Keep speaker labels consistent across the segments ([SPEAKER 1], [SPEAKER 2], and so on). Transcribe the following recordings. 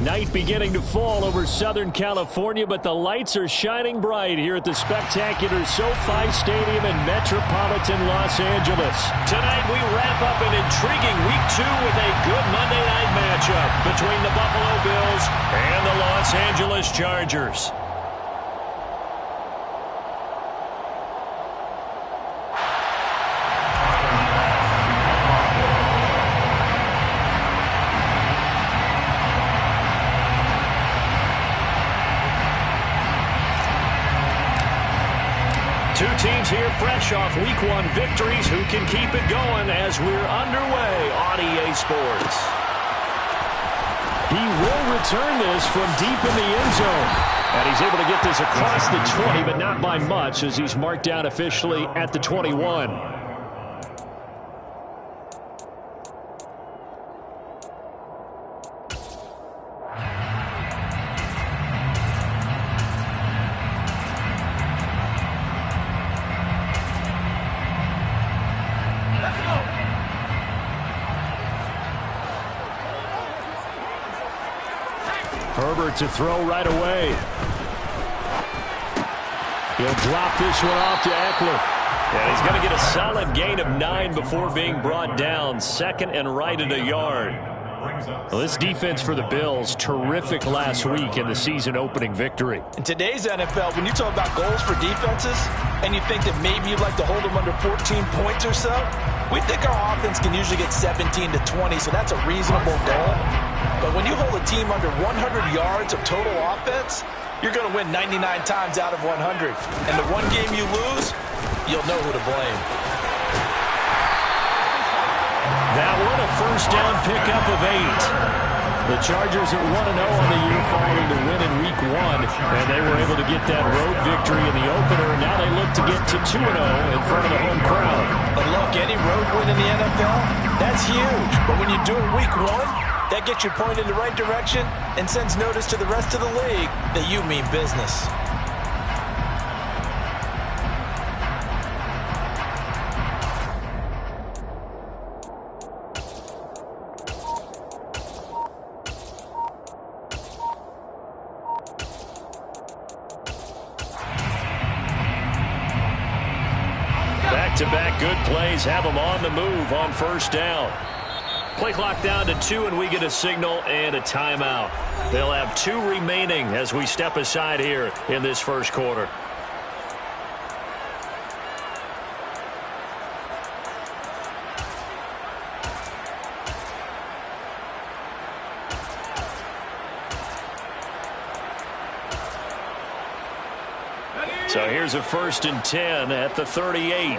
[SPEAKER 1] Night beginning to fall over Southern California, but the lights are shining bright here at the spectacular SoFi Stadium in metropolitan Los Angeles. Tonight we wrap up an intriguing Week 2 with a good Monday night matchup between the Buffalo Bills and the Los Angeles Chargers. Two teams here fresh off Week 1 victories. Who can keep it going as we're underway on EA Sports? He will return this from deep in the end zone. And he's able to get this across the 20, but not by much as he's marked down officially at the 21. Herbert to throw right away. He'll drop this one off to Eckler. And he's going to get a solid gain of 9 before being brought down. Second and right at a yard. Well, this defense for the Bills, terrific last week in the season-opening victory.
[SPEAKER 2] In today's NFL, when you talk about goals for defenses, and you think that maybe you'd like to hold them under 14 points or so, we think our offense can usually get 17 to 20, so that's a reasonable goal. But when you hold a team under 100 yards of total offense, you're going to win 99 times out of 100. And the one game you lose, you'll know who to blame.
[SPEAKER 1] That one, a first down pickup of 8. The Chargers at 1-0 on the year following the win in Week 1, and they were able to get that road victory in the opener, and now they look to get to 2-0 in front of the home crowd.
[SPEAKER 2] But look, any road win in the NFL, that's huge. But when you do it Week 1, that gets you pointed in the right direction and sends notice to the rest of the league that you mean business.
[SPEAKER 1] Back-to-back good plays have them on the move on first down. Play clock down to 2, and we get a signal and a timeout. They'll have 2 remaining as we step aside here in this first quarter. So here's a 1st and 10 at the 38.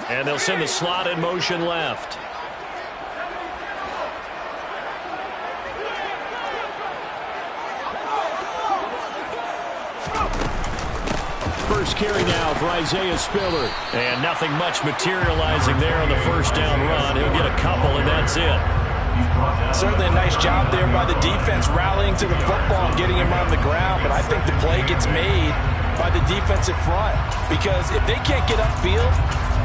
[SPEAKER 1] And they'll send the slot in motion left. First carry now for Isaiah Spiller. And nothing much materializing there on the first down run. He'll get a couple, and that's it.
[SPEAKER 2] Certainly a nice job there by the defense rallying to the football and getting him on the ground. But I think the play gets made by the defensive front. Because if they can't get upfield,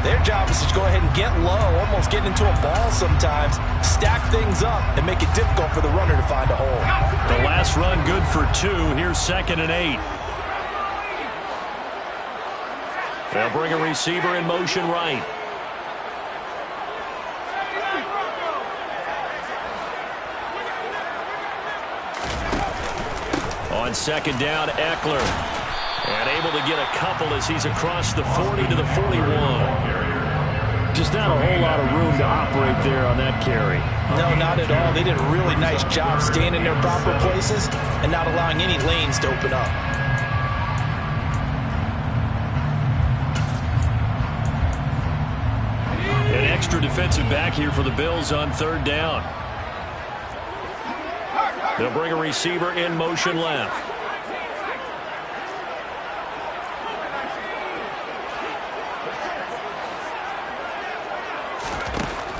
[SPEAKER 2] their job is to go ahead and get low, almost get into a ball sometimes, stack things up, and make it difficult for the runner to find a hole.
[SPEAKER 1] The last run good for 2. Here's 2nd and 8. They'll bring a receiver in motion right. On 2nd down, Eckler. And able to get a couple as he's across the 40 to the 41. Just not a whole lot of room to operate there on that carry.
[SPEAKER 2] No, not at all. They did a really nice job staying in their proper places and not allowing any lanes to open up.
[SPEAKER 1] An extra defensive back here for the Bills on 3rd down. They'll bring a receiver in motion left.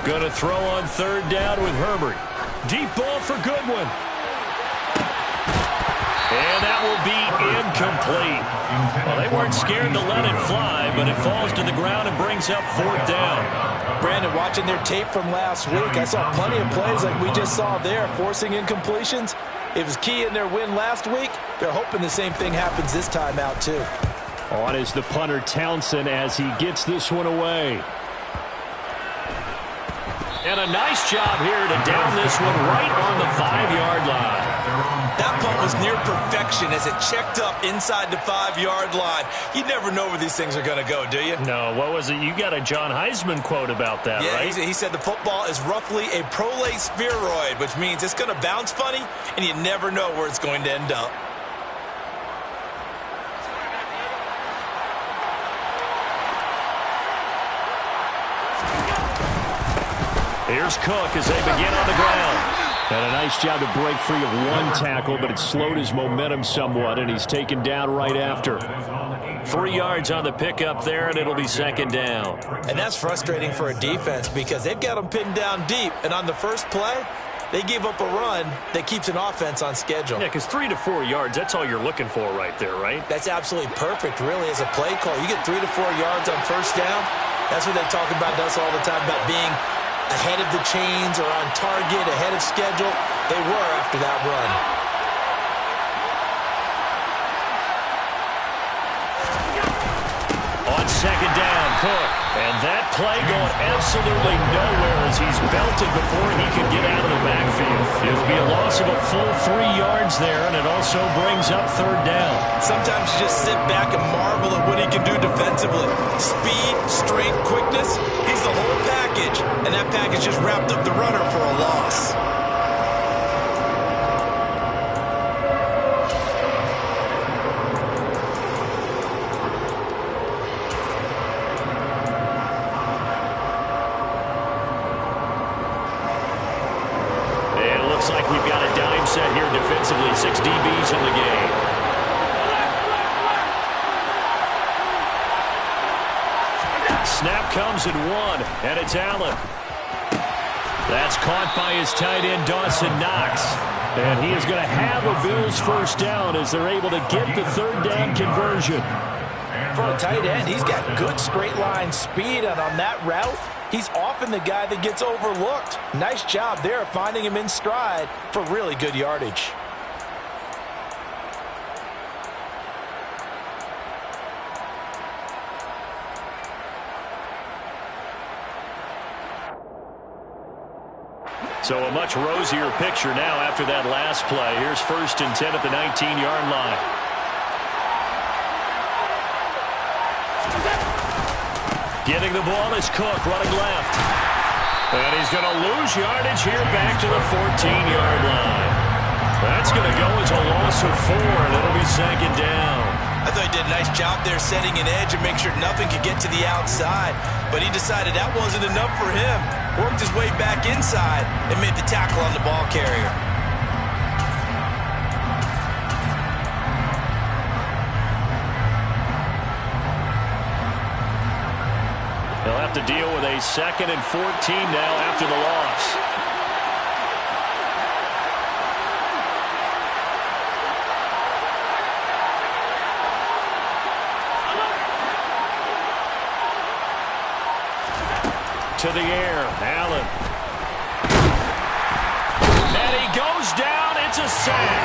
[SPEAKER 1] Going to throw on 3rd down with Herbert. Deep ball for Goodwin. And that will be incomplete. Well, they weren't scared to let it fly, but it falls to the ground and brings up 4th down.
[SPEAKER 2] Brandon, watching their tape from last week, I saw plenty of plays like we just saw there, forcing incompletions. It was key in their win last week. They're hoping the same thing happens this time out, too.
[SPEAKER 1] On is the punter, Townsend, as he gets this one away. And a nice job here to down this one right on the 5-yard line.
[SPEAKER 2] That punt was near perfection as it checked up inside the 5-yard line. You never know where these things are going to go, do you?
[SPEAKER 1] No, what was it? You got a John Heisman quote about that, right?
[SPEAKER 2] Yeah, he said the football is roughly a prolate spheroid, which means it's going to bounce funny, and you never know where it's going to end up.
[SPEAKER 1] Here's Cook as they begin on the ground. And a nice job to break free of one tackle, but it slowed his momentum somewhat, and he's taken down right after. 3 yards on the pickup there, and it'll be 2nd down.
[SPEAKER 2] And that's frustrating for a defense because they've got them pinned down deep, and on the first play, they gave up a run that keeps an offense on schedule.
[SPEAKER 1] Yeah, because 3 to 4 yards, that's all you're looking for right there, right?
[SPEAKER 2] That's absolutely perfect, really, as a play call. You get 3 to 4 yards on first down. That's what they talk about us all the time, about being ahead of the chains or on target, ahead of schedule. They were after that run.
[SPEAKER 1] On 2nd down, Cook. And that play going absolutely nowhere as he's belted before he could get out of the backfield. It'll be a loss of a full 3 yards there, and it also brings up 3rd down.
[SPEAKER 2] Sometimes you just sit back and marvel at what he can do defensively. Speed, strength, quickness, he's the whole package. And that package just wrapped up the runner for a loss.
[SPEAKER 1] Like we've got a dime set here defensively. 6 DBs in the game. Snap comes in 1, and it's Allen. That's caught by his tight end, Dawson Knox. And he is going to have a Bills 1st down as they're able to get the 3rd down conversion.
[SPEAKER 2] For a tight end, he's got good straight line speed, and on that route, he's often the guy that gets overlooked. Nice job there finding him in stride for really good yardage.
[SPEAKER 1] So a much rosier picture now after that last play. Here's 1st and 10 at the 19-yard line. Getting the ball is Cook running left. And he's going to lose yardage here back to the 14-yard line. That's going to go as a loss of 4, and it'll be 2nd down.
[SPEAKER 2] I thought he did a nice job there setting an edge and make sure nothing could get to the outside. But he decided that wasn't enough for him. Worked his way back inside and made the tackle on the ball carrier.
[SPEAKER 1] They'll have to deal with a 2nd and 14 now after the loss. To the air, Allen. And he goes down. It's a sack.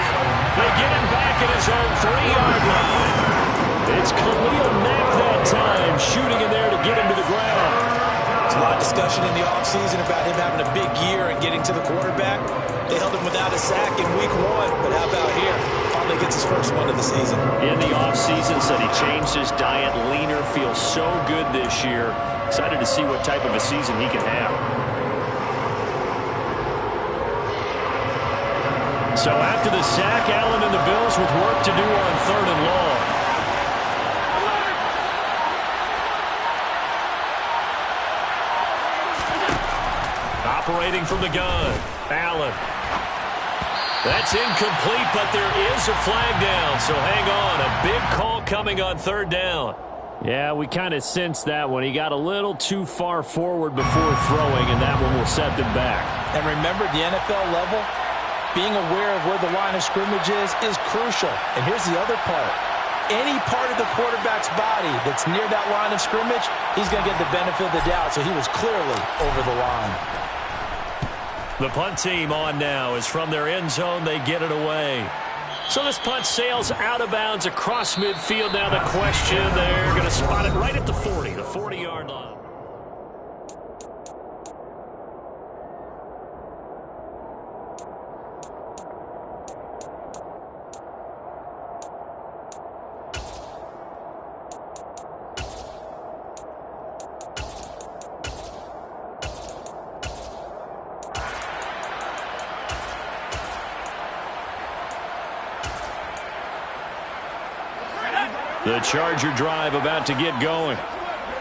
[SPEAKER 1] They get him back at his own 3-yard line. It's Khalil Mack that time, shooting in there to get him to the ground.
[SPEAKER 2] There's a lot of discussion in the offseason about him having a big year and getting to the quarterback. They held him without a sack in week 1, but how about here? Finally gets his first one of the season.
[SPEAKER 1] In the offseason, said he changed his diet, leaner, feels so good this year. Excited to see what type of a season he can have. So after the sack, Allen and the Bills with work to do on 3rd and long. Operating from the gun, Allen. That's incomplete, but there is a flag down, so hang on. A big call coming on 3rd down. Yeah, we kind of sensed that one. He got a little too far forward before throwing, and that one will set them back.
[SPEAKER 2] And remember, the NFL level, being aware of where the line of scrimmage is crucial. And here's the other part. Any part of the quarterback's body that's near that line of scrimmage, he's going to get the benefit of the doubt. So he was clearly over the line.
[SPEAKER 1] The punt team on now is from their end zone. They get it away. So this punt sails out of bounds across midfield. Now the question, they're going to spot it right at the 40, the 40-yard line. The Charger drive about to get going.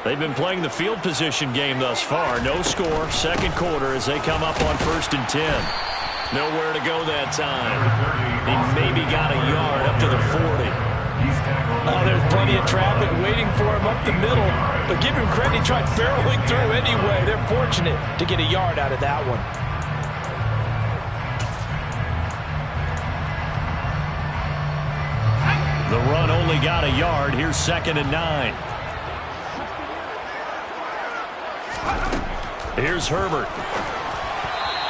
[SPEAKER 1] They've been playing the field position game thus far. No score, second quarter as they come up on 1st and 10. Nowhere to go that time. He maybe got a yard up to the 40.
[SPEAKER 2] Oh, there's plenty of traffic waiting for him up the middle. But give him credit, he tried barreling through anyway. They're fortunate to get a yard out of that one.
[SPEAKER 1] The run only got a yard. Here's 2nd and 9. Here's Herbert.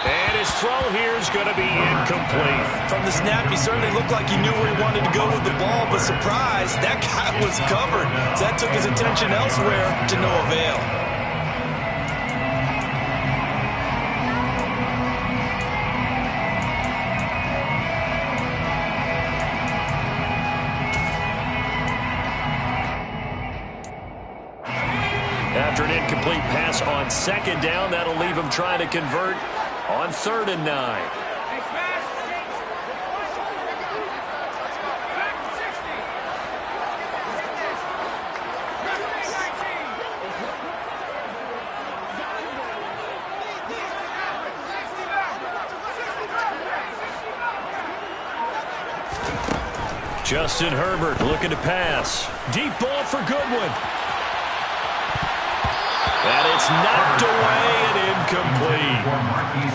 [SPEAKER 1] And his throw here is going to be incomplete.
[SPEAKER 2] From the snap, he certainly looked like he knew where he wanted to go with the ball, but surprise, that guy was covered. So that took his attention elsewhere to no avail.
[SPEAKER 1] After an incomplete pass on 2nd down, that'll leave him trying to convert on 3rd and 9. Justin Herbert looking to pass. Deep ball for Goodwin. And it's knocked away and incomplete.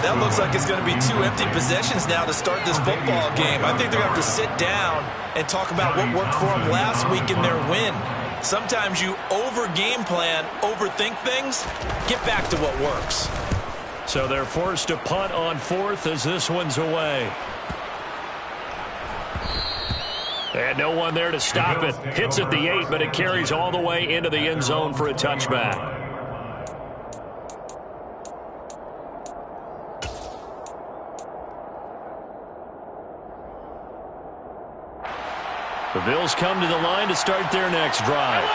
[SPEAKER 2] That looks like it's going to be 2 empty possessions now to start this football game. I think they're going to have to sit down and talk about what worked for them last week in their win. Sometimes you over-game plan, overthink things, get back to what works.
[SPEAKER 1] So they're forced to punt on 4th as this one's away. And no one there to stop it. Hits at the 8, but it carries all the way into the end zone for a touchback. The Bills come to the line to start their next drive.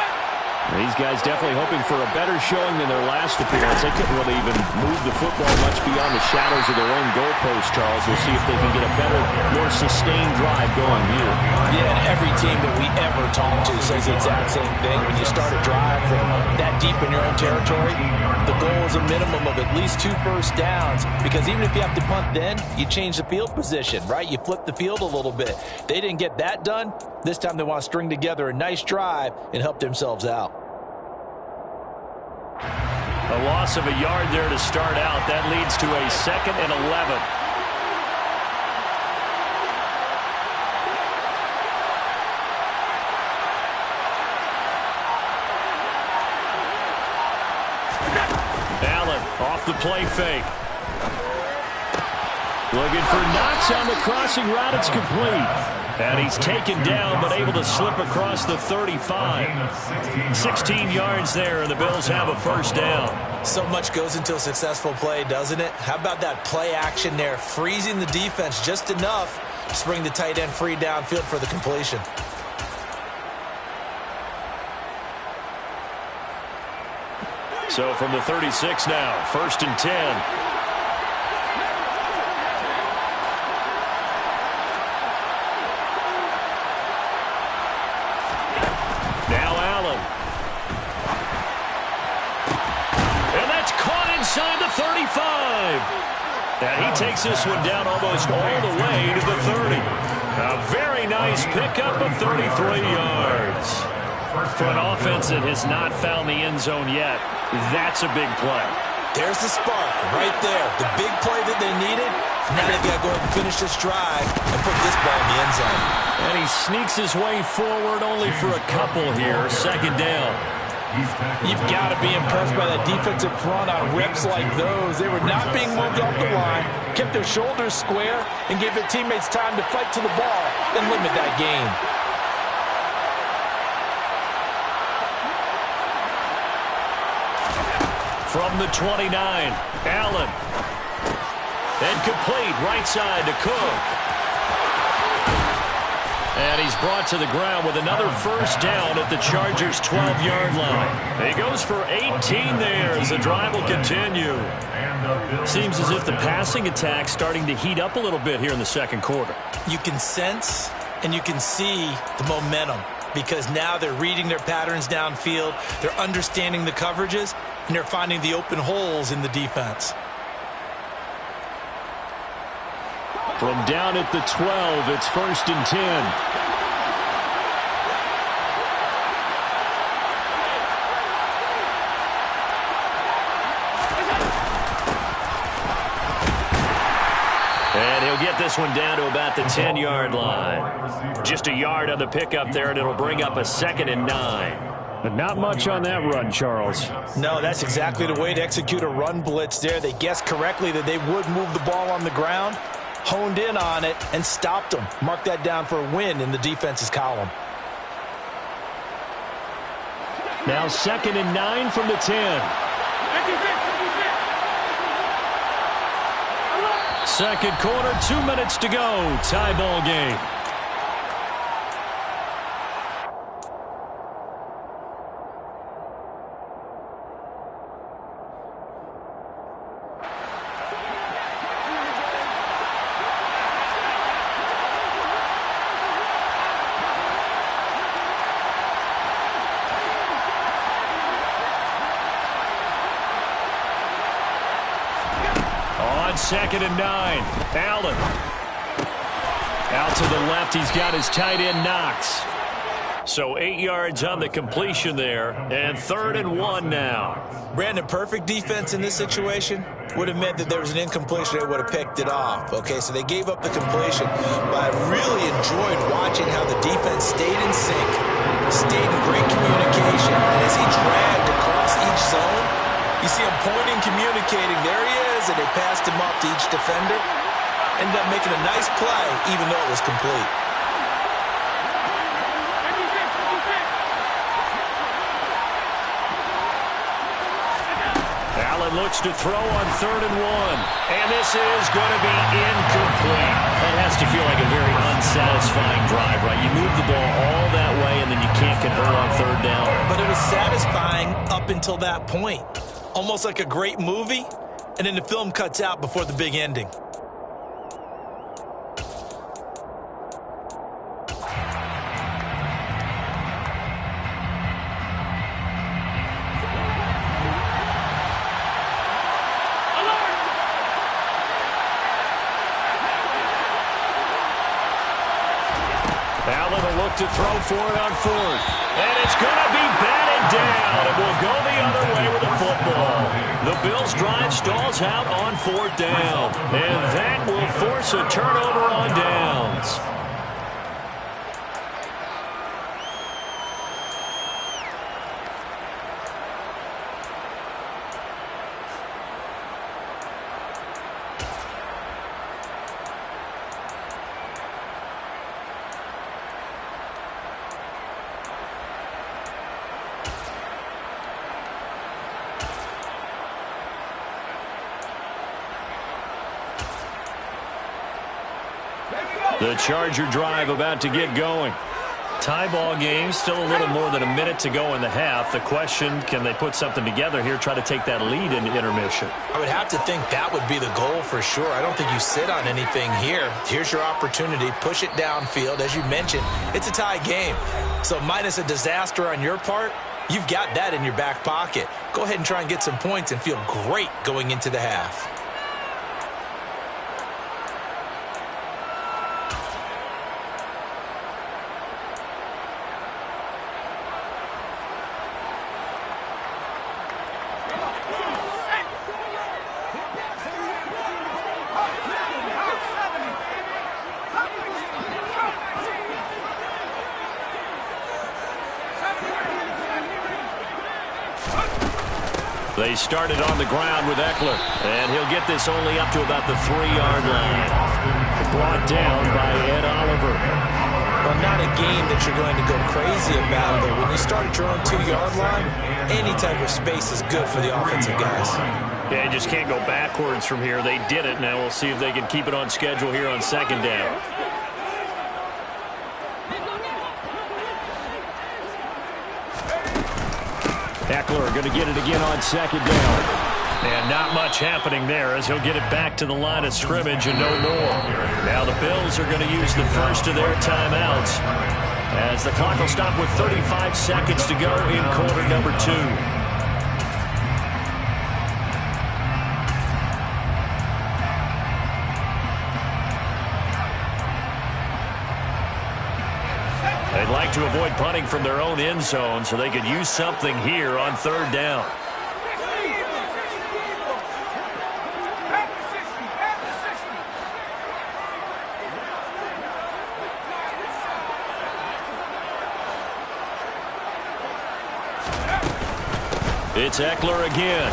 [SPEAKER 3] These guys definitely hoping for a better showing than their last appearance. They couldn't really even move the football much beyond the shadows of their own goalpost, Charles. We'll see if they can get a better, more sustained drive going here.
[SPEAKER 2] Yeah, and every team that we ever talk to says the exact same thing. When you start a drive from that deep in your own territory, the goal is a minimum of at least 2 first downs, because even if you have to punt then, you change the field position, right? You flip the field a little bit. They didn't get that done. This time they want to string together a nice drive and help themselves out.
[SPEAKER 1] A loss of a yard there to start out. That leads to a 2nd and 11. Allen off the play fake. Looking for Knox on the crossing route. It's complete. And he's taken down, but able to slip across the 35. 16 yards there, and the Bills have a first down.
[SPEAKER 2] So much goes into a successful play, doesn't it? How about that play action there, freezing the defense just enough to bring the tight end free downfield for the completion.
[SPEAKER 1] So from the 36 now, 1st and 10. Inside the 35. And he takes this one down almost all the way to the 30. A very nice pickup of 33 yards. For an offense that has not found the end zone yet, that's a big play.
[SPEAKER 2] There's the spark right there. The big play that they needed Now they've got to go ahead and finish this drive and put this ball in the end zone.
[SPEAKER 1] And he sneaks his way forward only for a couple here. Second down.
[SPEAKER 2] You've got to be impressed by that defensive front on rips like those. They were not being moved off the line, kept their shoulders square, and gave their teammates time to fight to the ball and limit that gain.
[SPEAKER 1] From the 29, Allen. And complete, right side to Cook. And he's brought to the ground with another first down at the Chargers' 12-yard line. He goes for 18 there as the drive will continue. Seems as if the passing attack's starting to heat up a little bit here in the second quarter.
[SPEAKER 2] You can sense and you can see the momentum because now they're reading their patterns downfield, they're understanding the coverages, and they're finding the open holes in the defense.
[SPEAKER 1] From down at the 12, it's 1st and 10. And he'll get this one down to about the 10-yard line. Just a yard on the pickup there, and it'll bring up a 2nd and 9. But not much on that run, Charles.
[SPEAKER 2] No, that's exactly the way to execute a run blitz there. They guessed correctly that they would move the ball on the ground, honed in on it, and stopped them. Mark that down for a win in the defense's column.
[SPEAKER 1] Now 2nd and 9 from the 10. Second quarter, 2 minutes to go. Tie ball game. On 2nd and 9, Allen. Out to the left, he's got his tight end, Knox. So 8 yards on the completion there, and 3rd and 1 now.
[SPEAKER 2] Brandon, perfect defense in this situation would have meant that there was an incompletion. They would have picked it off. Okay, so they gave up the completion, but I really enjoyed watching how the defense stayed in sync, stayed in great communication, and as he dragged across each zone, you see him pointing, communicating. There he is, and they passed him up to each defender. Ended up making a nice play, even though it was complete.
[SPEAKER 1] Allen looks to throw on 3rd and 1. And this is going to be incomplete. That has to feel like a very unsatisfying drive, right? You move the ball all that way, and then you can't convert on 3rd down.
[SPEAKER 2] But it was satisfying up until that point. Almost like a great movie, and then the film cuts out before the big ending.
[SPEAKER 1] Allen will look to throw for it on 4th. And it's going to be batted down. It will go the other way with the football. The Bills' drive stalls out on 4th down. And that will force a turnover on downs. The Charger drive about to get going. Tie ball game, still a little more than a minute to go in the half. The question, can they put something together here, try to take that lead into intermission?
[SPEAKER 2] I would have to think that would be the goal for sure. I don't think you sit on anything here. Here's your opportunity. Push it downfield. As you mentioned, it's a tie game. So minus a disaster on your part, you've got that in your back pocket. Go ahead and try and get some points and feel great going into the half.
[SPEAKER 1] They started on the ground with Eckler, and he'll get this only up to about the 3-yard line. Brought down by Ed Oliver.
[SPEAKER 2] Well, not a game that you're going to go crazy about, but when you start at your own 2-yard line, any type of space is good for the offensive guys.
[SPEAKER 1] Yeah, you just can't go backwards from here. They did it. Now we'll see if they can keep it on schedule here on 2nd down. Eckler going to get it again on 2nd down. And not much happening there as he'll get it back to the line of scrimmage and no more. Now the Bills are going to use the first of their timeouts as the clock will stop with 35 seconds to go in quarter number 2. They'd like to avoid punting from their own end zone so they could use something here on 3rd down. It's Eckler again.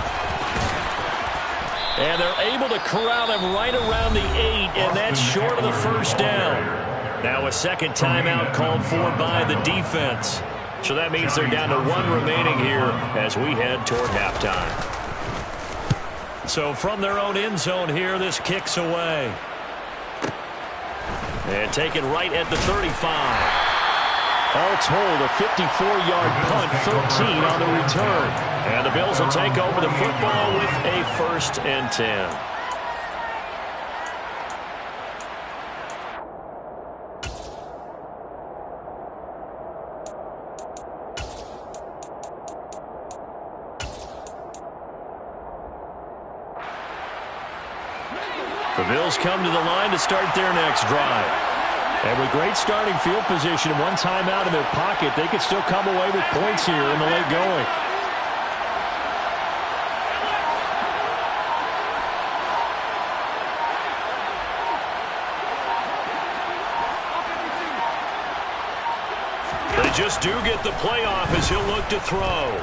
[SPEAKER 1] And they're able to corral him right around the 8, and that's short of the 1st down. Now a second timeout called for by the defense. So that means they're down to 1 remaining here as we head toward halftime. So from their own end zone here, this kicks away. And taken right at the 35. All told, a 54-yard punt, 13 on the return. And the Bills will take over the football with a 1st and 10. The Bills come to the line to start their next drive. And with great starting field position and 1 timeout in their pocket, they could still come away with points here in the late going. They just do get the playoff as he'll look to throw.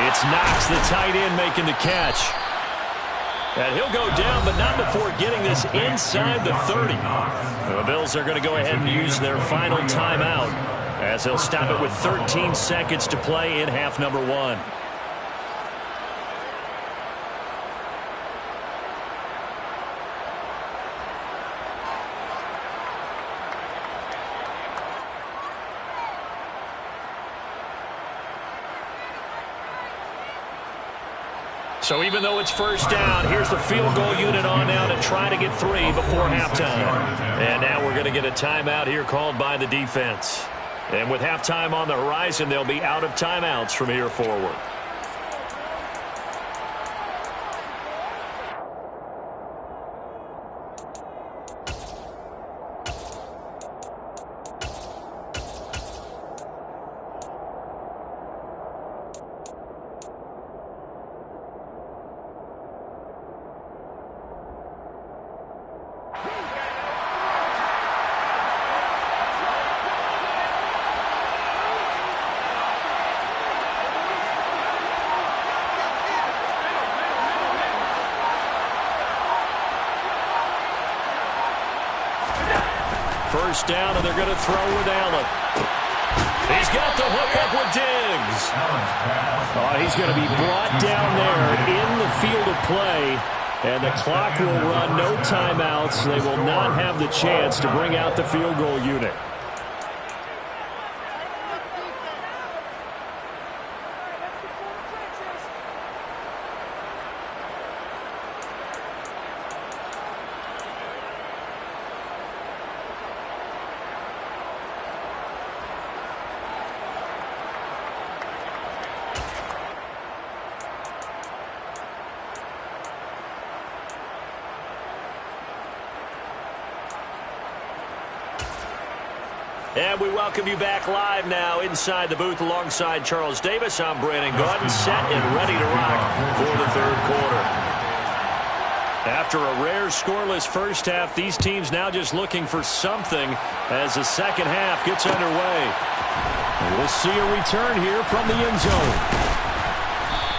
[SPEAKER 1] It's Knox, the tight end, making the catch. And he'll go down, but not before getting this inside the 30. The Bills are going to go ahead and use their final timeout as they'll stop it with 13 seconds to play in half number 1. So even though it's 1st down, here's the field goal unit on now to try to get 3 before halftime. And now we're going to get a timeout here called by the defense. And with halftime on the horizon, they'll be out of timeouts from here forward. First down, and they're going to throw with Allen. He's got the hook up with Diggs. He's going to be brought down there in the field of play, and the clock will run, no timeouts. They will not have the chance to bring out the field goal unit. And we welcome you back live now inside the booth alongside Charles Davis. I'm Brandon Gaudin, set and ready to rock for the 3rd quarter. After a rare scoreless first half, these teams now just looking for something as the second half gets underway. We'll see a return here from the end zone.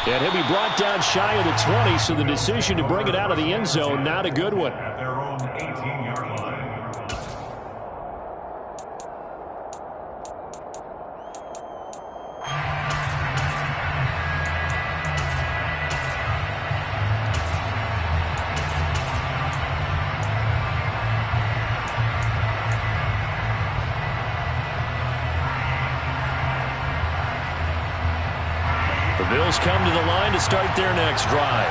[SPEAKER 1] And he'll be brought down shy of the 20, so the decision to bring it out of the end zone, not a good one.
[SPEAKER 4] At their own 18-yard line.
[SPEAKER 1] The Bills come to the line to start their next drive.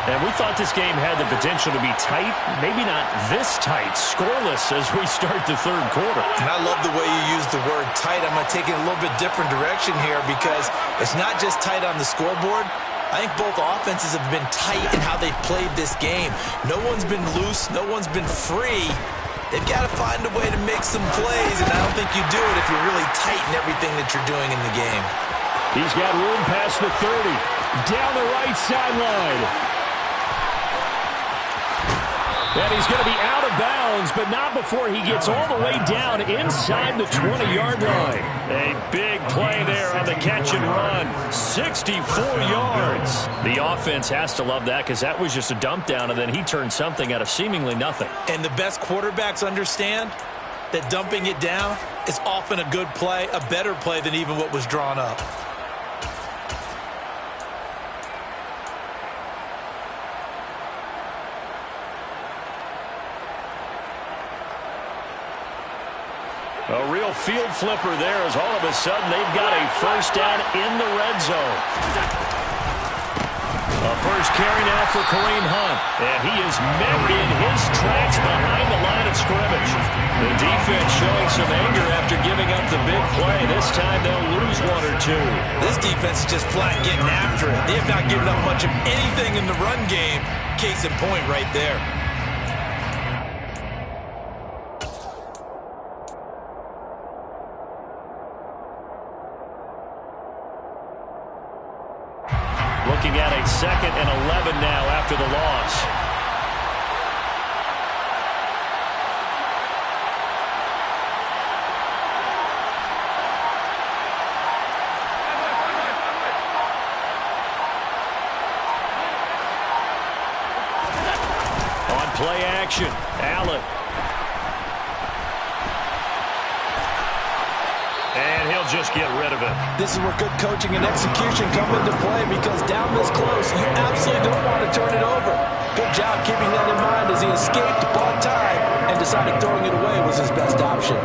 [SPEAKER 1] And we thought this game had the potential to be tight, maybe not this tight, scoreless as we start the third quarter.
[SPEAKER 2] And I love the way you use the word tight. I'm going to take it a little bit different direction here because it's not just tight on the scoreboard. I think both offenses have been tight in how they've played this game. No one's been loose. No one's been free. They've got to find a way to make some plays, and I don't think you do it if you're really tight in everything that you're doing in the game.
[SPEAKER 1] He's got room past the 30. Down the right sideline. And he's going to be out of bounds, but not before he gets all the way down inside the 20-yard line. A big play there on the catch and run. 64 yards. The offense has to love that because that was just a dump down, and then he turned something out of seemingly nothing.
[SPEAKER 2] And the best quarterbacks understand that dumping it down is often a good play, a better play than even what was drawn up.
[SPEAKER 1] A real field flipper there as all of a sudden they've got a first down in the red zone. A first carry now for Kareem Hunt. And he is met in his tracks behind the line of scrimmage. The defense showing some anger after giving up the big play. This time they'll lose one or two.
[SPEAKER 2] This defense is just flat getting after it. They have not given up much of anything in the run game. Case in point right there.
[SPEAKER 1] Looking at a 2nd and 11 now after the loss. On play action, Allen. And he'll just get rid of it.
[SPEAKER 2] This is where good coaching and execution come into play because down this close, you absolutely don't want to turn it over. Good job keeping that in mind as he escaped, bought time, and decided throwing it away was his best option.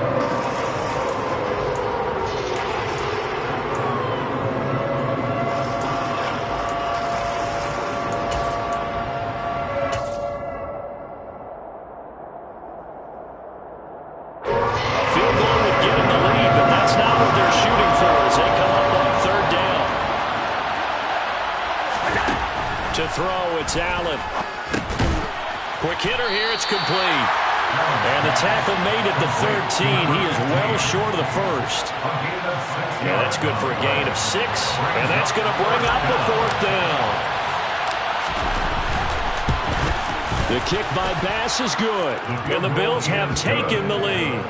[SPEAKER 1] It's Allen. Quick hitter here. It's complete. And the tackle made at the 13. He is well short of the first. Yeah, that's good for a gain of 6. And that's going to bring up the 4th down. The kick by Bass is good. And the Bills have taken the lead.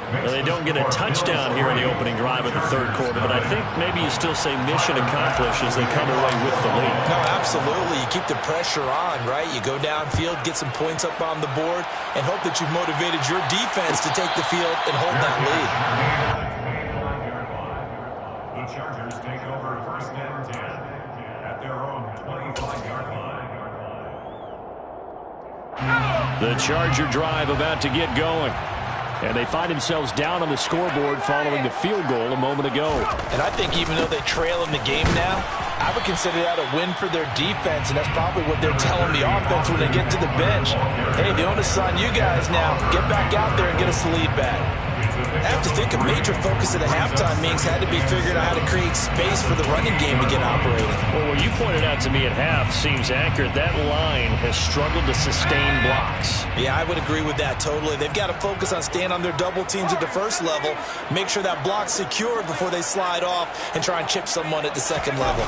[SPEAKER 1] Well, they don't get a touchdown here in the opening drive of the third quarter, but I think maybe you still say mission accomplished as they come away with the lead.
[SPEAKER 2] No, absolutely. You keep the pressure on, right? You go downfield, get some points up on the board, and hope that you've motivated your defense to take the field and hold that lead.
[SPEAKER 4] The Chargers take over 1st and 10 at their own 25-yard line.
[SPEAKER 1] The Charger drive about to get going. And they find themselves down on the scoreboard following the field goal a moment ago.
[SPEAKER 2] And I think even though they trail in the game now, I would consider that a win for their defense, and that's probably what they're telling the offense when they get to the bench. Hey, the onus is on you guys now. Get back out there and get us the lead back. I have to think a major focus of the halftime meetings had to be figuring out how to create space for the running game to get operating.
[SPEAKER 1] Well, what you pointed out to me at half seems accurate. That line has struggled to sustain blocks.
[SPEAKER 2] Yeah, I would agree with that totally. They've got to focus on staying on their double teams at the first level, make sure that block's secure before they slide off and try and chip someone at the second level.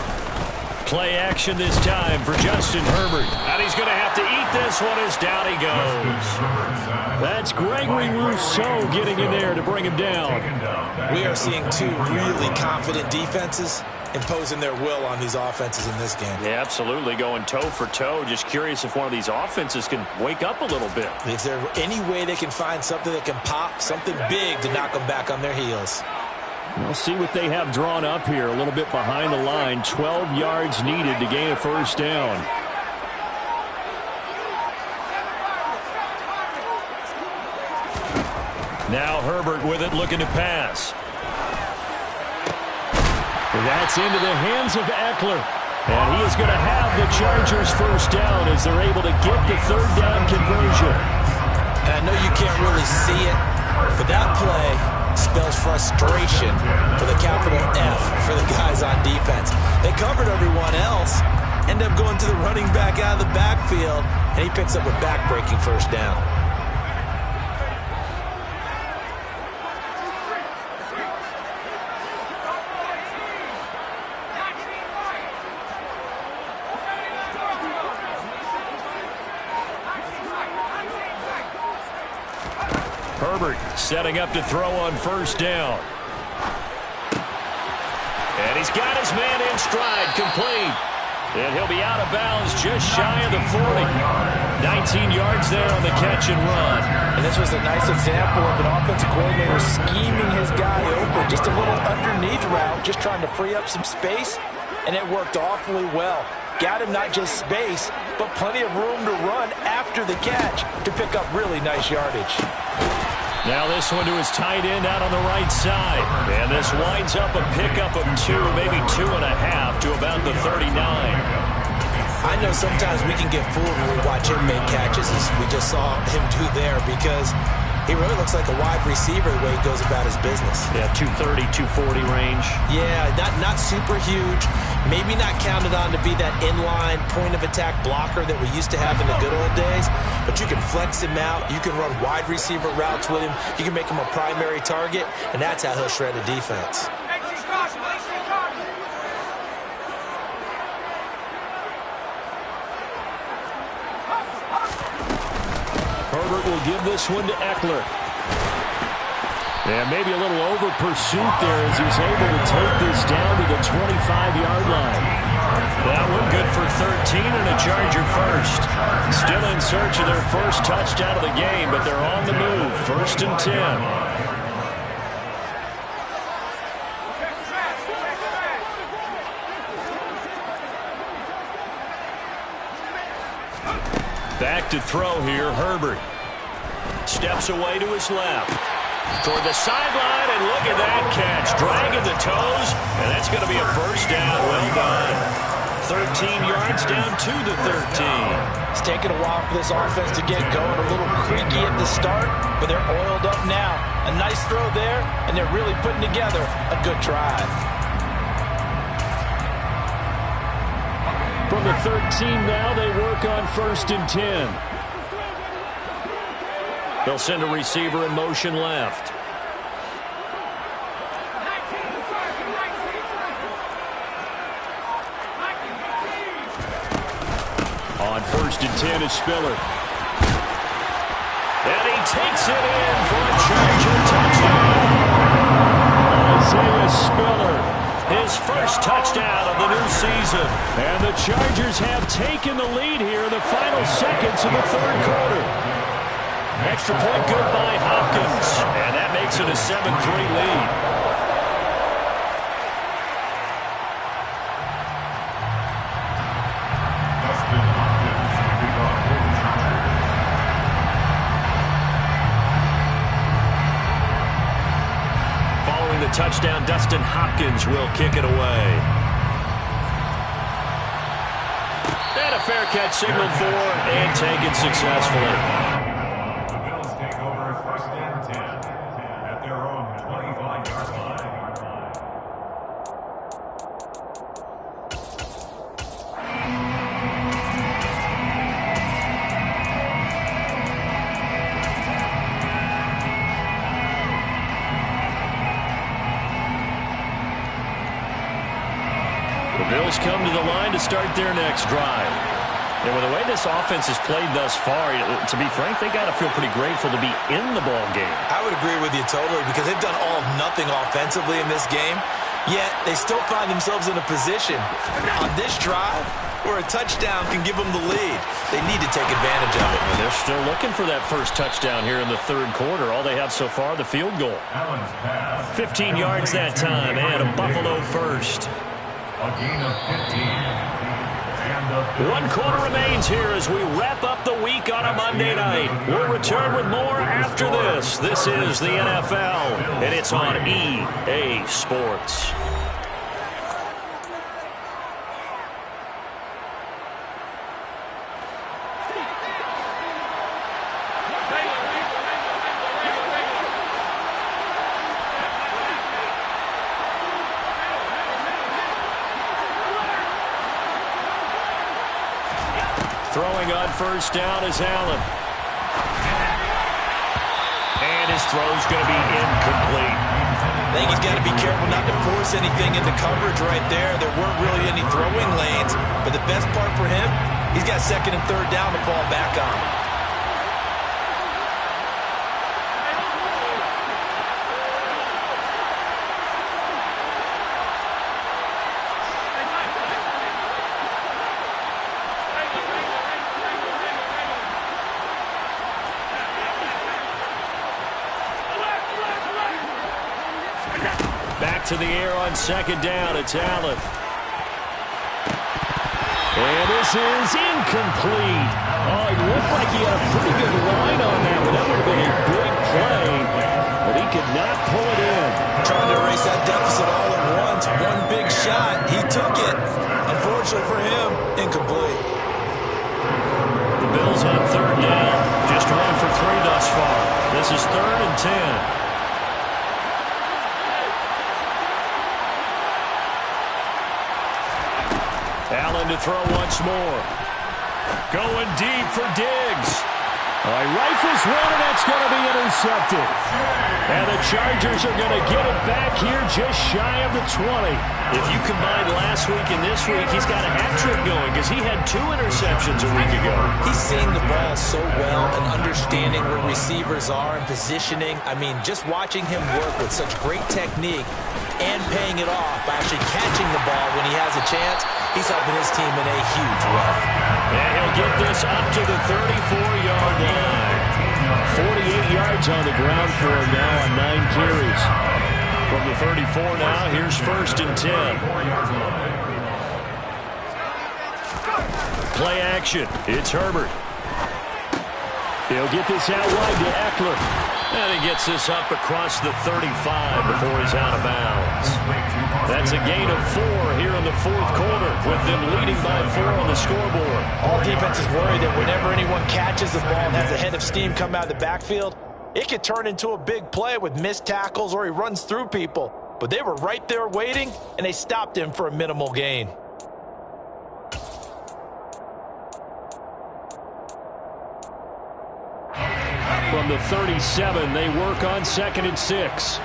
[SPEAKER 1] Play action this time for Justin Herbert. And he's going to have to eat this one as down he goes. That's Gregory Rousseau getting in there to bring him down.
[SPEAKER 2] We are seeing two really confident defenses imposing their will on these offenses in this game.
[SPEAKER 3] Yeah, absolutely, going toe for toe. Just curious if one of these offenses can wake up a little bit.
[SPEAKER 2] Is there any way they can find something that can pop, something big to knock them back on their heels?
[SPEAKER 1] We'll see what they have drawn up here. A little bit behind the line. 12 yards needed to gain a first down. Now Herbert with it, looking to pass. That's into the hands of Eckler. And he is going to have the Chargers first down as they're able to get the third down conversion.
[SPEAKER 2] And I know you can't really see it, but that play spells frustration for the capital F for the guys on defense. They covered everyone else, end up going to the running back out of the backfield, and he picks up a back-breaking first down.
[SPEAKER 1] Herbert setting up to throw on first down. And he's got his man in stride, complete. And he'll be out of bounds just shy of the 40. 19 yards there on the catch and run.
[SPEAKER 2] And this was a nice example of an offensive coordinator scheming his guy open. Just a little underneath route, just trying to free up some space. And it worked awfully well. Got him not just space, but plenty of room to run after the catch to pick up really nice yardage.
[SPEAKER 1] Now this one to his tight end out on the right side. And this winds up a pickup of 2, maybe 2.5 to about the 39.
[SPEAKER 2] I know sometimes we can get fooled when we watch him make catches, as we just saw him do there, because he really looks like a wide receiver the way he goes about his business.
[SPEAKER 3] Yeah, 230, 240 range.
[SPEAKER 2] Yeah, not super huge. Maybe not counted on to be that inline point-of-attack blocker that we used to have in the good old days, but you can flex him out. You can run wide receiver routes with him. You can make him a primary target, and that's how he'll shred a defense.
[SPEAKER 1] Herbert will give this one to Eckler. And maybe a little over pursuit there as he's able to take this down to the 25-yard line. That one good for 13 and a Charger first. Still in search of their first touchdown of the game, but they're on the move. 1st and 10. Back to throw here, Herbert. Steps away to his left. Toward the sideline, and look at that catch. Dragging the toes, and that's going to be a first down. Well done. 13 yards down to the 13.
[SPEAKER 2] It's taken a while for this offense to get going. A little creaky at the start, but they're oiled up now. A nice throw there, and they're really putting together a good drive.
[SPEAKER 1] From the 13 now, they work on 1st and 10. They'll send a receiver in motion left. On 1st and 10 is Spiller. And he takes it in for a Charger touchdown. Isaiah Spiller, his first touchdown of the new season. And the Chargers have taken the lead here in the final seconds of the 3rd quarter. Extra point good by Hopkins. And that makes it a 7-3 lead.
[SPEAKER 4] Dustin Hopkins to kick off for the Chargers.
[SPEAKER 1] Following the touchdown, Dustin Hopkins will kick it away. And a fair catch signaled for and taken successfully. The Bills come to the line to start their next drive. And with the way this offense has played thus far, to be frank, they got to feel pretty grateful to be in the ball game.
[SPEAKER 2] I would agree with you totally because they've done all of nothing offensively in this game, yet they still find themselves in a position on this drive where a touchdown can give them the lead. They need to take advantage of it.
[SPEAKER 1] And they're still looking for that first touchdown here in the third quarter. All they have so far, the field goal. 15 yards that time, and a Buffalo first.
[SPEAKER 4] A gain of 15.
[SPEAKER 1] 1 quarter remains here as we wrap up the week on a Monday night. We'll return with more after this. This is the NFL, and it's on EA Sports. Throwing on first down is Allen. And his throw's going to be incomplete.
[SPEAKER 2] I think he's got to be careful not to force anything into coverage right there. There weren't really any throwing lanes, but the best part for him, he's got second and third down to fall back on.
[SPEAKER 1] Back to the air on second down. It's Allen. And this is incomplete. Oh, it looked like he had a pretty good line on that, but that would have been a big play. But he could not pull it in.
[SPEAKER 2] Trying to erase that deficit all at once. One big shot. He took it. Unfortunately for him, incomplete.
[SPEAKER 1] The Bills on third down. Just 1 for 3 thus far. This is 3rd and 10. Allen to throw once more. Going deep for Diggs. All right, rifles one, and that's going to be intercepted. And the Chargers are going to get it back here just shy of the 20. If you combine last week and this week, he's got a hat trick going because he had 2 interceptions a week ago.
[SPEAKER 2] He's seeing the ball so well and understanding where receivers are and positioning. I mean, just watching him work with such great technique and paying it off by actually catching the ball when he has a chance, he's helping his team in a huge way.
[SPEAKER 1] And he'll get this up to the 34-yard line. 48 yards on the ground for him now on 9 carries. From the 34 now, here's 1st and 10. Play action. It's Herbert. He'll get this out wide to Eckler. And he gets this up across the 35 before he's out of bounds. That's a gain of 4 here in the 4th quarter, with them leading by 4 on the scoreboard.
[SPEAKER 2] All defenses worry that whenever anyone catches the ball and has a head of steam come out of the backfield, it could turn into a big play with missed tackles or he runs through people. But they were right there waiting, and they stopped him for a minimal gain.
[SPEAKER 1] From the 37, they work on 2nd and 6.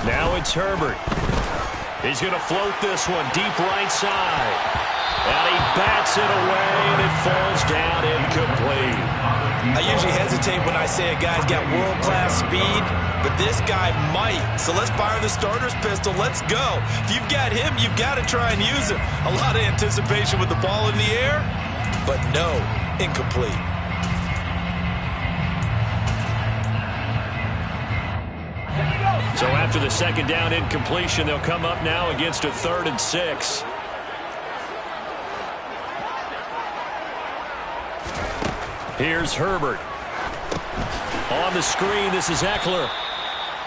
[SPEAKER 1] Now it's Herbert. He's going to float this one deep right side. And he bats it away, and it falls down incomplete.
[SPEAKER 2] I usually hesitate when I say a guy's got world-class speed, but this guy might. So let's fire the starter's pistol. Let's go. If you've got him, you've got to try and use him. A lot of anticipation with the ball in the air, but no, incomplete.
[SPEAKER 1] So after the 2nd down incompletion, they'll come up now against a 3rd and 6. Here's Herbert. On the screen, this is Eckler.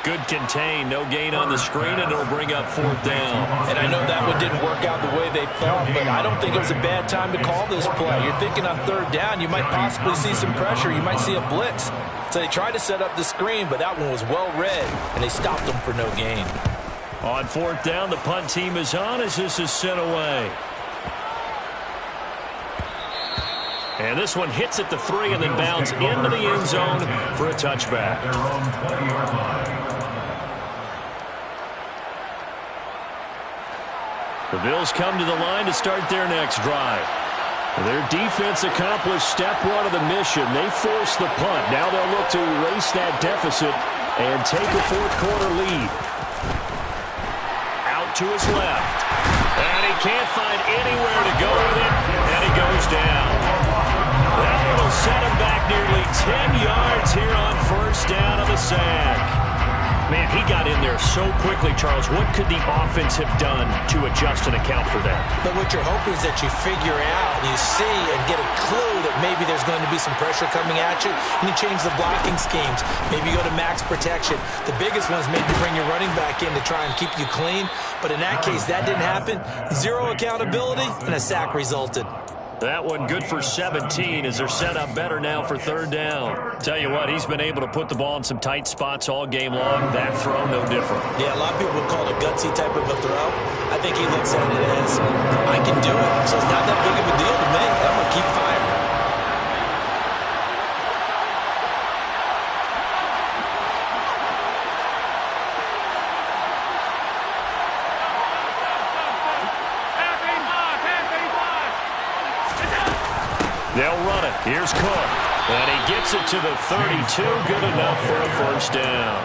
[SPEAKER 1] Good contain, no gain on the screen, and it'll bring up 4th down.
[SPEAKER 2] And I know that one didn't work out the way they thought, but I don't think it was a bad time to call this play. You're thinking on 3rd down, you might possibly see some pressure. You might see a blitz. So they tried to set up the screen, but that one was well read, and they stopped them for no gain.
[SPEAKER 1] On 4th down, the punt team is on as this is sent away. And this one hits at the 3 and then bounds into the end zone for a touchback.
[SPEAKER 4] Their own 20-yard line.
[SPEAKER 1] The Bills come to the line to start their next drive. Their defense accomplished step 1 of the mission. They forced the punt. Now they'll look to erase that deficit and take a fourth-quarter lead. Out to his left. And he can't find anywhere to go with it, and he goes down. That one will set him back nearly 10 yards here on first down of the sack. Man, he got in there so quickly, Charles. What could the offense have done to adjust and account for that?
[SPEAKER 2] But what you're hoping is that you figure out, you see, and get a clue that maybe there's going to be some pressure coming at you, and you change the blocking schemes. Maybe you go to max protection. The biggest one is maybe bring your running back in to try and keep you clean. But in that case, that didn't happen. Zero accountability, and a sack resulted.
[SPEAKER 1] That one good for 17 as they're set up better now for third down. Tell you what, he's been able to put the ball in some tight spots all game long. That throw, no different.
[SPEAKER 2] Yeah, a lot of people would call it a gutsy type of a throw. I think he looks at it as, I can do it. So it's not that big of a deal to me. I'm going to keep firing.
[SPEAKER 1] They'll run it. Here's Cook. And he gets it to the 32. Good enough for a first down.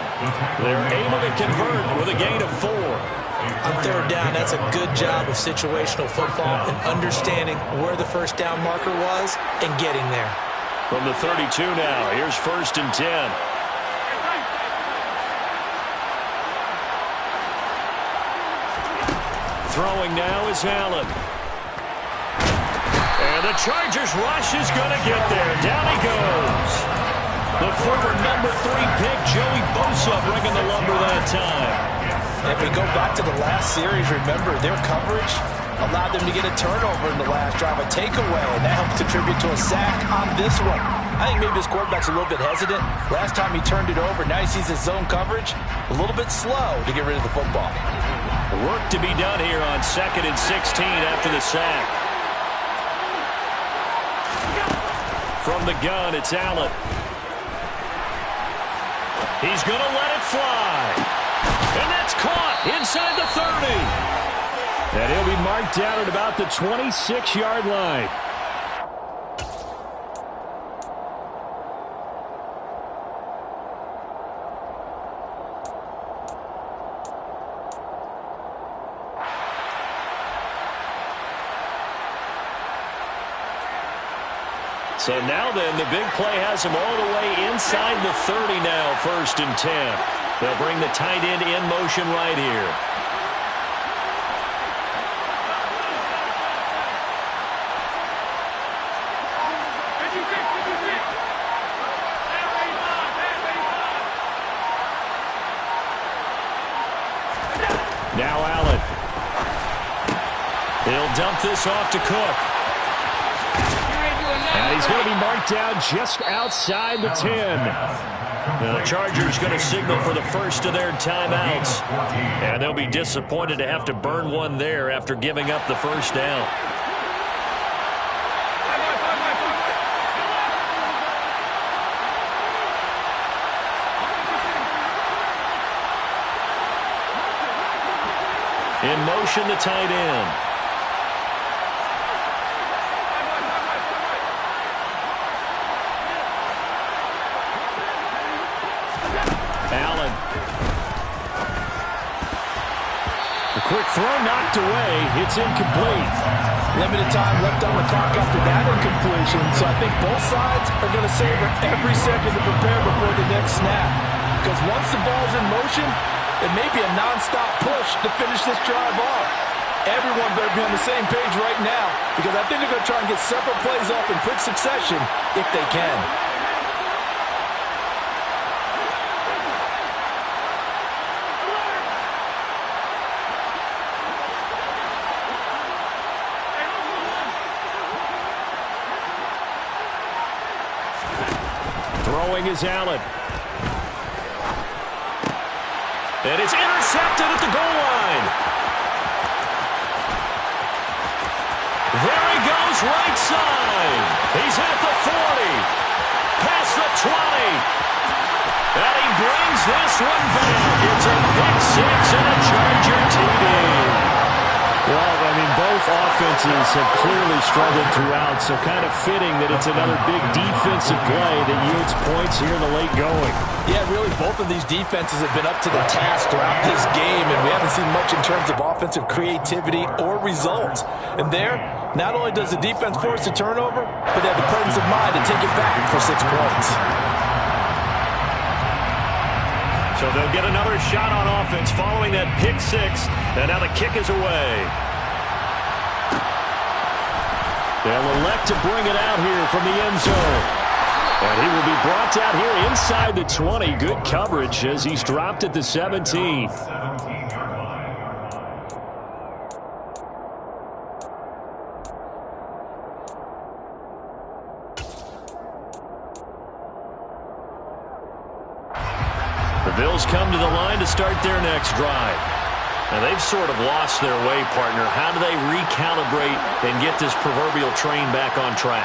[SPEAKER 1] They're able to convert with a gain of 4.
[SPEAKER 2] On third down, that's a good job of situational football and understanding where the first down marker was and getting there.
[SPEAKER 1] From the 32 now, here's first and 10. Throwing now is Allen. And the Chargers rush is going to get there. Down he goes. The former number 3 pick, Joey Bosa, bringing the lumber that time.
[SPEAKER 2] If we go back to the last series, remember, their coverage allowed them to get a turnover in the last drive, a takeaway, and that helped contribute to a sack on this one. I think maybe his quarterback's a little bit hesitant. Last time he turned it over, now he sees his zone coverage a little bit slow to get rid of the football.
[SPEAKER 1] Work to be done here on 2nd and 16 after the sack. From the gun, it's Allen. He's going to let it fly. And that's caught inside the 30. And he'll be marked down at about the 26-yard line. So now then, the big play has him all the way inside the 30 now, 1st and 10. They'll bring the tight end in motion right here. Now Allen. He'll dump this off to Cook. And he's going to be marked down just outside the 10. Now the Chargers going to signal for the first of their timeouts. And they'll be disappointed to have to burn one there after giving up the first down. In motion, the tight end. Allen. The quick throw knocked away. It's incomplete.
[SPEAKER 2] Limited time left on the clock after that incompletion. So I think both sides are going to savor every second to prepare before the next snap. Because once the ball's in motion, it may be a non-stop push to finish this drive off. Everyone better be on the same page right now, because I think they're going to try and get several plays off in quick succession if they can.
[SPEAKER 1] Throwing is Allen. And it's intercepted at the goal line. There he goes, right side. He's at the 40. Past the 20. And he brings this one back. It's a pick six and a Charger TD. Well, I mean, both offenses have clearly struggled throughout, so kind of fitting that it's another big defensive play that yields points here in the late going.
[SPEAKER 2] Yeah, really, both of these defenses have been up to the task throughout this game, and we haven't seen much in terms of offensive creativity or results. And there, not only does the defense force a turnover, but they have the presence of mind to take it back for 6 points.
[SPEAKER 1] So they'll get another shot on offense following that pick six, and now the kick is away. They'll elect to bring it out here from the end zone. And he will be brought out here inside the 20. Good coverage as he's dropped at the 17. The Bills come to the line to start their next drive. Now, they've sort of lost their way, partner. How do they recalibrate and get this proverbial train back on track?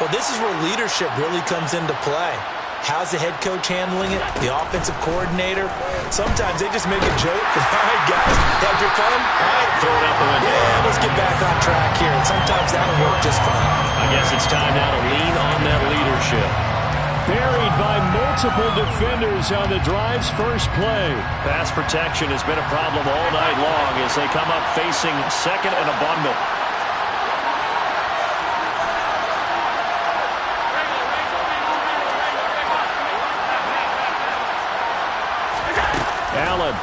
[SPEAKER 2] Well, this is where leadership really comes into play. How's the head coach handling it? The offensive coordinator? Sometimes they just make a joke. All right, guys, had your fun? All right,
[SPEAKER 1] Throw it out the window.
[SPEAKER 2] Yeah, let's get back on track here. And sometimes that'll work just fine.
[SPEAKER 1] I guess it's time now to lean on that leadership. Buried by multiple defenders on the drive's first play. Pass protection has been a problem all night long as they come up facing second and a bundle. Allen.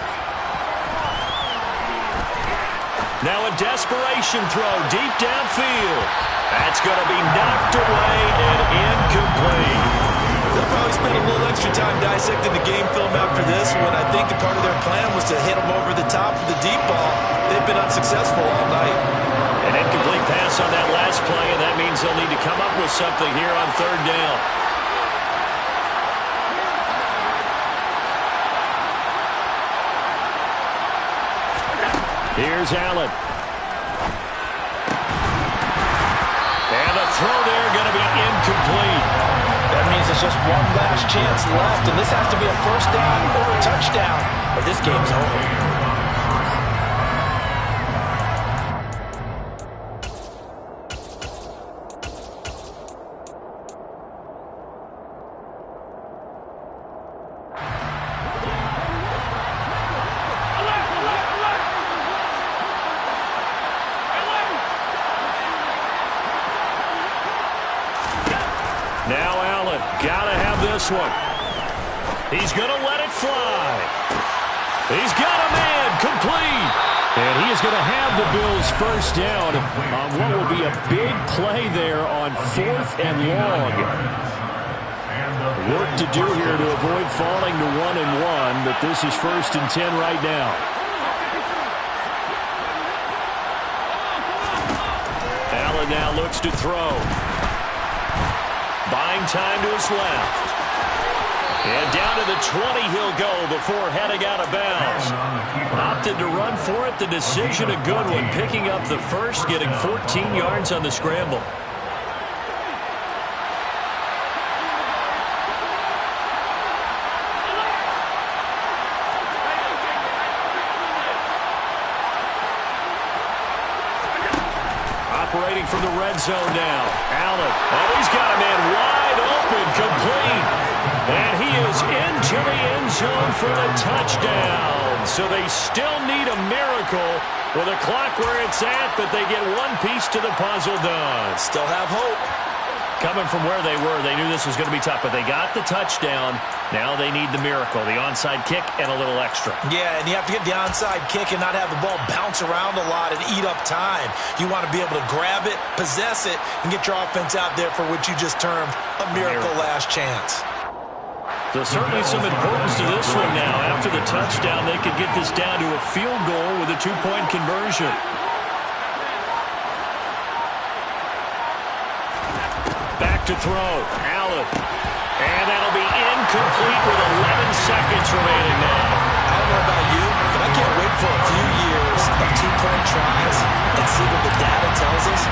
[SPEAKER 1] Now a desperation throw deep downfield. That's going to be knocked away and incomplete.
[SPEAKER 2] They'll probably spend a little extra time dissecting the game film after this when I think the part of their plan was to hit them over the top with the deep ball. They've been unsuccessful all night.
[SPEAKER 1] An incomplete pass on that last play, and that means they'll need to come up with something here on third down. Here's Allen. And the throw there going to be incomplete.
[SPEAKER 2] That means it's just one last chance left, and this has to be a first down or a touchdown, or this game's over.
[SPEAKER 1] Now Allen, gotta have this one. He's gonna let it fly. He's got a man, complete. And he is gonna have the Bills first down on what will be a big play there on 4th and long. Work to do here to avoid falling to 1-1, but this is 1st and 10 right now. Allen now looks to throw. Buying time to his left. And down to the 20 he'll go before heading out of bounds. Opted to run for it. The decision a good one. Picking up the first, getting 14 yards on the scramble. Operating from the red zone now. Allen. Oh, he's got a man wide open, complete. And he is into the end zone for the touchdown. So they still need a miracle with a clock where it's at, but they get one piece to the puzzle done.
[SPEAKER 2] Still have hope.
[SPEAKER 1] Coming from where they were, they knew this was going to be tough, but they got the touchdown. Now they need the miracle, the onside kick and a little extra.
[SPEAKER 2] Yeah, and you have to get the onside kick and not have the ball bounce around a lot and eat up time. You want to be able to grab it, possess it, and get your offense out there for what you just termed a miracle last chance.
[SPEAKER 1] So certainly some importance to this one now. After the touchdown, they could get this down to a field goal with a 2-point conversion. Back to throw. Allen. And that'll be incomplete with 11 seconds remaining now.
[SPEAKER 2] I don't know about you, but I can't wait for a few years of two-point tries and see what the data tells us?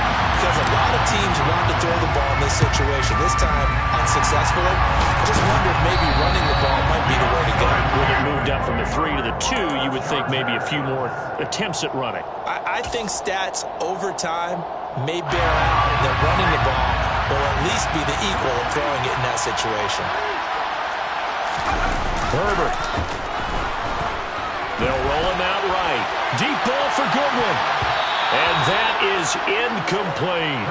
[SPEAKER 2] Because a lot of teams want to throw the ball in this situation, this time unsuccessfully. I just wonder if maybe running the ball might be the way to go.
[SPEAKER 1] With it moved up from the 3 to the 2, you would think maybe a few more attempts at running.
[SPEAKER 2] I think stats over time may bear out that running the ball will at least be the equal of throwing it in that situation.
[SPEAKER 1] Herbert. They'll roll him out right. Deep ball for Goodwin. And that is incomplete.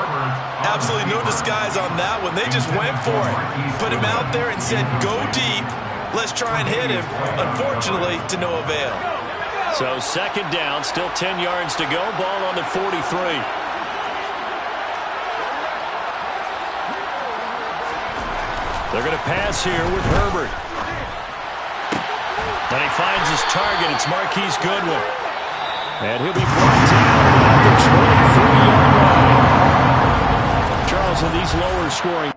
[SPEAKER 2] Absolutely no disguise on that one. They just went for it. Put him out there and said, go deep. Let's try and hit him. Unfortunately, to no avail.
[SPEAKER 1] So second down, still 10 yards to go. Ball on the 43. They're going to pass here with Herbert. And he finds his target. It's Marquise Goodwin. And he'll be brought down at the 23-yard line. Charles, in these lower scoring